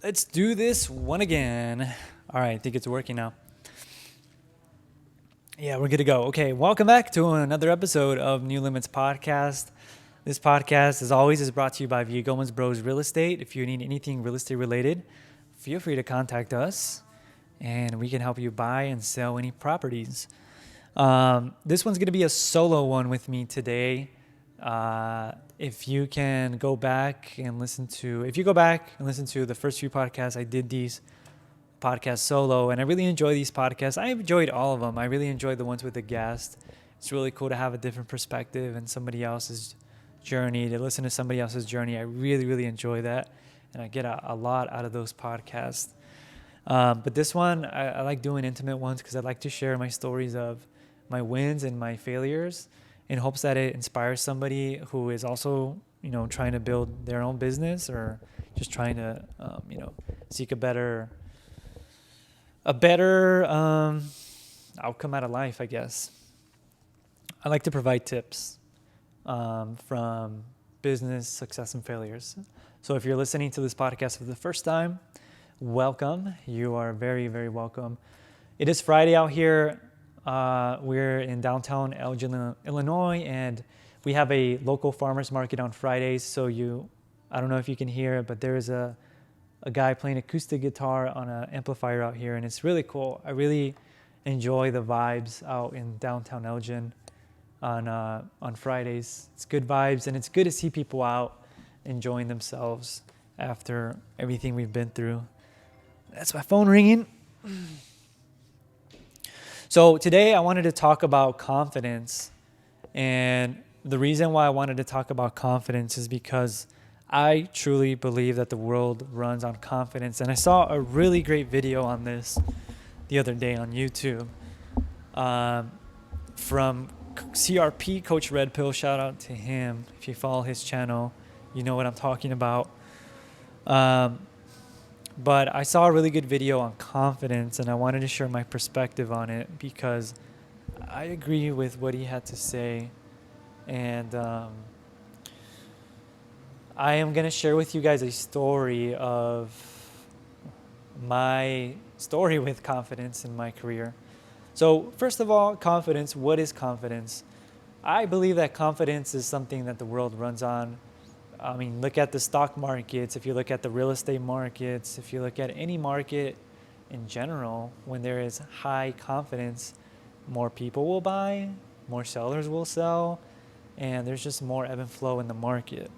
Let's do this one again. All right, I think it's working now. Yeah, we're good to go. Okay, welcome back to another episode of New Limits Podcast. This podcast, as always, is brought to you by Villagomez Bros Real Estate. If you need anything real estate related, feel free to contact us, and we can help you buy and sell any properties. This one's going to be a solo one with me today. If you go back and listen to the first few podcasts, I did these podcasts solo, and I really enjoy these podcasts. I enjoyed all of them. I really enjoyed the ones with the guest. It's really cool to have a different perspective and somebody else's journey, to listen to somebody else's journey. I really, really enjoy that, and I get a lot out of those podcasts. But this one, I like doing intimate ones because I like to share my stories of my wins and my failures in hopes that it inspires somebody who is also, trying to build their own business or just trying to, seek a better outcome out of life, I guess. I like to provide tips from business success and failures. So if you're listening to this podcast for the first time, welcome. You are very, very welcome. It is Friday out here. We're in downtown Elgin, Illinois, and we have a local farmers market on Fridays. So I don't know if you can hear it, but there is a guy playing acoustic guitar on an amplifier out here, and it's really cool. I really enjoy the vibes out in downtown Elgin on Fridays. It's good vibes, and it's good to see people out enjoying themselves after everything we've been through. That's my phone ringing. So today I wanted to talk about confidence, and the reason why I wanted to talk about confidence is because I truly believe that the world runs on confidence. And I saw a really great video on this the other day on YouTube from CRP, Coach Red Pill. Shout out to him. If you follow his channel, you know what I'm talking about. But I saw a really good video on confidence, and I wanted to share my perspective on it because I agree with what he had to say. And I am going to share with you guys a story of my story with confidence in my career. So first of all, confidence. What is confidence? I believe that confidence is something that the world runs on. I mean, look at the stock markets. If you look at the real estate markets, if you look at any market in general, when there is high confidence, more people will buy, more sellers will sell, and there's just more ebb and flow in the market.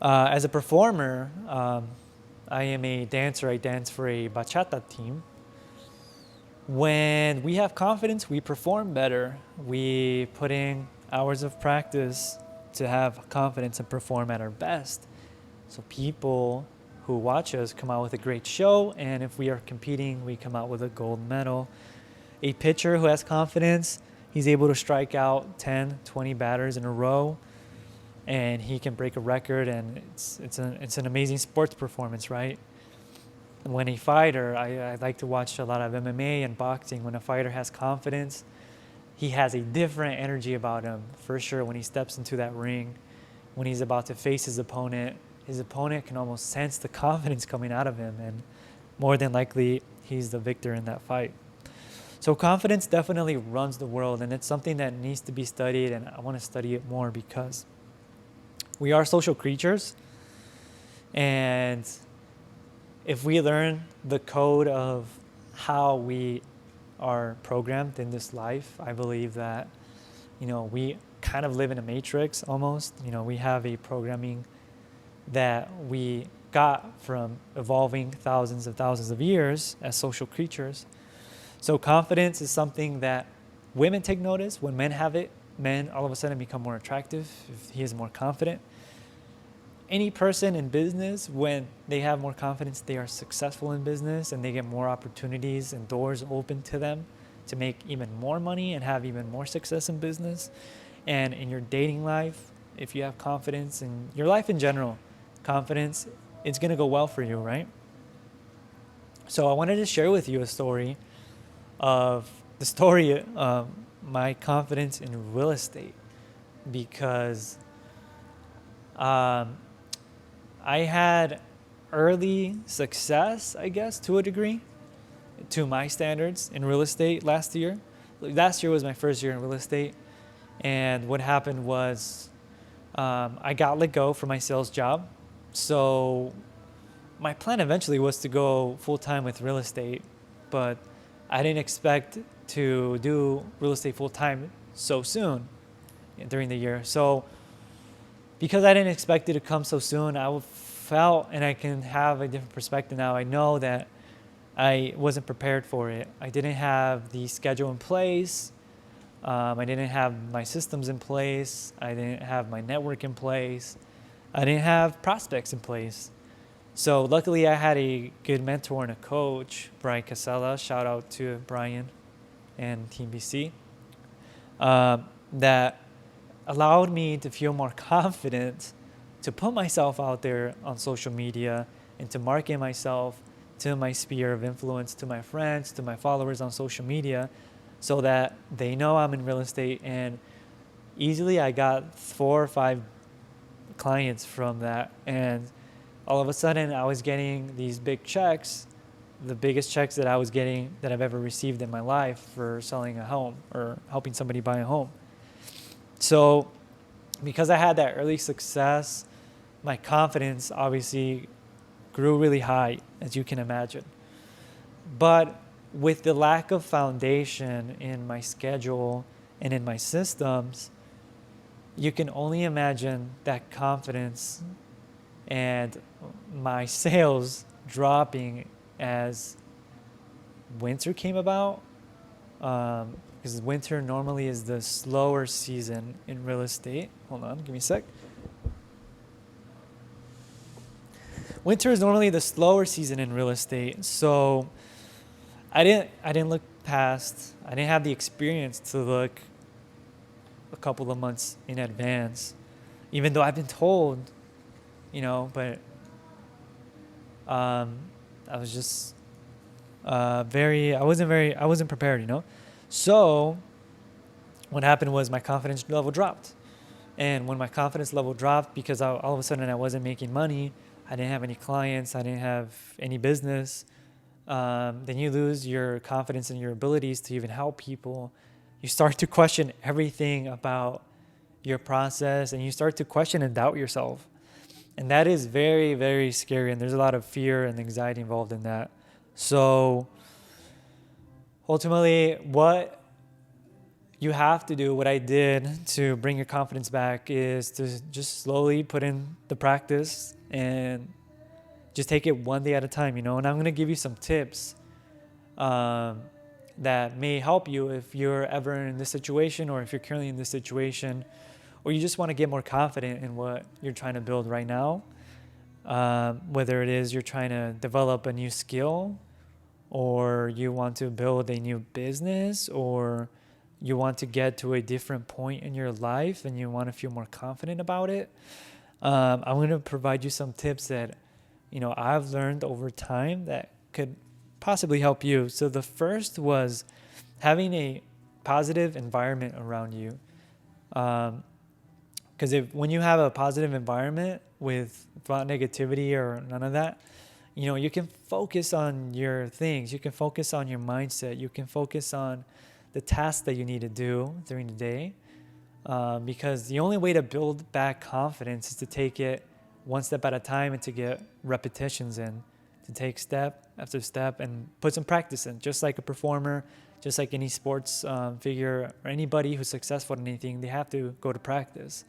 As a performer, I am a dancer. I dance for a bachata team. When we have confidence, we perform better. We put in hours of practice to have confidence and perform at our best. So people who watch us come out with a great show, and if we are competing, we come out with a gold medal. A pitcher who has confidence, he's able to strike out 10, 20 batters in a row, and he can break a record, and it's an amazing sports performance, right? When a fighter, I like to watch a lot of MMA and boxing. When a fighter has confidence, he has a different energy about him, for sure. When he steps into that ring, when he's about to face his opponent can almost sense the confidence coming out of him, and more than likely, he's the victor in that fight. So confidence definitely runs the world, and it's something that needs to be studied, and I want to study it more because we are social creatures, and if we learn the code of how we are programmed in this life, I believe that, we kind of live in a matrix almost. We have a programming that we got from evolving thousands of years as social creatures. So confidence is something that women take notice. When men have it, men all of a sudden become more attractive if he is more confident. Any person in business, when they have more confidence, they are successful in business and they get more opportunities and doors open to them to make even more money and have even more success in business. And in your dating life, if you have confidence in your life in general, confidence, it's going to go well for you, right? So I wanted to share with you a story of my confidence in real estate, because I had early success, I guess, to a degree, to my standards in real estate last year. Last year was my first year in real estate. And what happened was I got let go from my sales job. So my plan eventually was to go full time with real estate, but I didn't expect to do real estate full time so soon during the year. So because I didn't expect it to come so soon, I felt, and I can have a different perspective now. I know that I wasn't prepared for it. I didn't have the schedule in place. I didn't have my systems in place. I didn't have my network in place. I didn't have prospects in place. So luckily I had a good mentor and a coach, Brian Casella. Shout out to Brian and Team BC. That allowed me to feel more confident to put myself out there on social media and to market myself to my sphere of influence, to my friends, to my followers on social media, so that they know I'm in real estate. And easily I got 4 or 5 clients from that. And all of a sudden I was getting these big checks, the biggest checks that I was getting that I've ever received in my life for selling a home or helping somebody buy a home. So because I had that early success, my confidence obviously grew really high, as you can imagine. But with the lack of foundation in my schedule and in my systems, you can only imagine that confidence and my sales dropping as winter came about. Because winter normally is the slower season in real estate. Hold on, give me a sec. Winter is normally the slower season in real estate, so I didn't look past. I didn't have the experience to look a couple of months in advance, even though I've been told, but I was just I wasn't prepared. So what happened was my confidence level dropped. And when my confidence level dropped, because all of a sudden I wasn't making money, I didn't have any clients, I didn't have any business, then you lose your confidence in your abilities to even help people. You start to question everything about your process, and you start to question and doubt yourself. And that is very, very scary, and there's a lot of fear and anxiety involved in that. So ultimately, what you have to do, what I did to bring your confidence back, is to just slowly put in the practice and just take it one day at a time, And I'm going to give you some tips that may help you if you're ever in this situation, or if you're currently in this situation, or you just want to get more confident in what you're trying to build right now. Whether it is you're trying to develop a new skill, or you want to build a new business, or you want to get to a different point in your life and you want to feel more confident about it. I'm going to provide you some tips that, I've learned over time that could possibly help you. So the first was having a positive environment around you. Because when you have a positive environment without negativity or none of that, you can focus on your things. You can focus on your mindset. You can focus on the tasks that you need to do during the day. Because the only way to build back confidence is to take it one step at a time and to get repetitions in, to take step after step and put some practice in. Just like a performer, just like any sports figure or anybody who's successful in anything, they have to go to practice.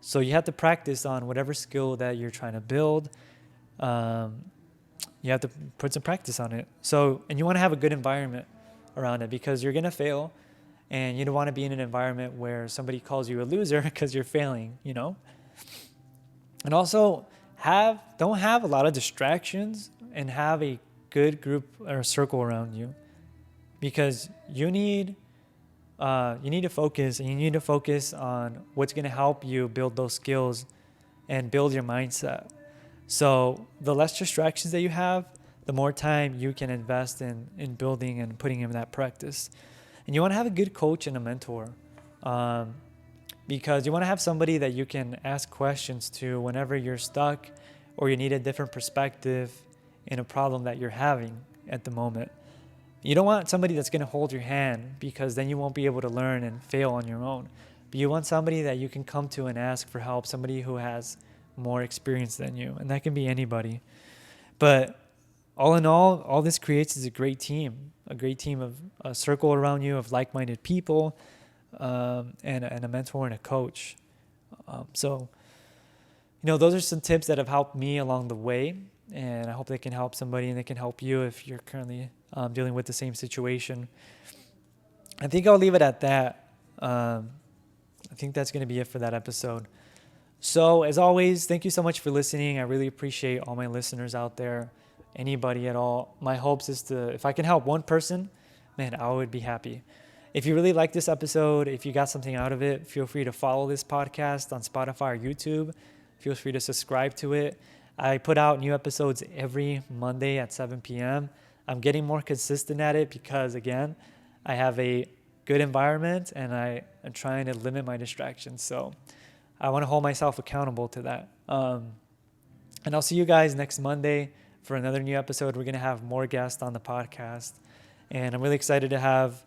So you have to practice on whatever skill that you're trying to build. You have to put some practice on it. And you want to have a good environment around it, because you're going to fail, and you don't want to be in an environment where somebody calls you a loser because you're failing, And also don't have a lot of distractions, and have a good group or circle around you, because you need to focus, and you need to focus on what's going to help you build those skills and build your mindset. So the less distractions that you have, the more time you can invest in building and putting in that practice. And you want to have a good coach and a mentor, because you want to have somebody that you can ask questions to whenever you're stuck, or you need a different perspective in a problem that you're having at the moment. You don't want somebody that's going to hold your hand, because then you won't be able to learn and fail on your own. But you want somebody that you can come to and ask for help, somebody who has more experience than you, and that can be anybody. But all in all this creates is a great team of a circle around you of like-minded people, and a mentor and a coach. So those are some tips that have helped me along the way, and I hope they can help somebody, and they can help you if you're currently dealing with the same situation. I think I'll leave it at that. I think that's going to be it for that episode. So as always, thank you so much for listening. I really appreciate all my listeners out there, anybody at all. My hopes is if I can help one person, man, I would be happy. If you really like this episode, if you got something out of it, feel free to follow this podcast on Spotify or YouTube. Feel free to subscribe to it. I put out new episodes every Monday at 7 p.m. I'm getting more consistent at it because, again, I have a good environment and I am trying to limit my distractions. So I want to hold myself accountable to that. And I'll see you guys next Monday for another new episode. We're going to have more guests on the podcast. And I'm really excited to have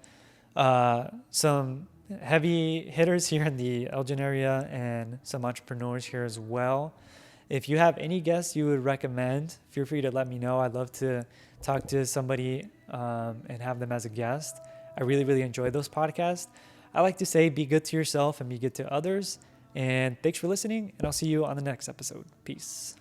some heavy hitters here in the Elgin area and some entrepreneurs here as well. If you have any guests you would recommend, feel free to let me know. I'd love to talk to somebody and have them as a guest. I really, really enjoy those podcasts. I like to say, be good to yourself and be good to others. And thanks for listening, and I'll see you on the next episode. Peace.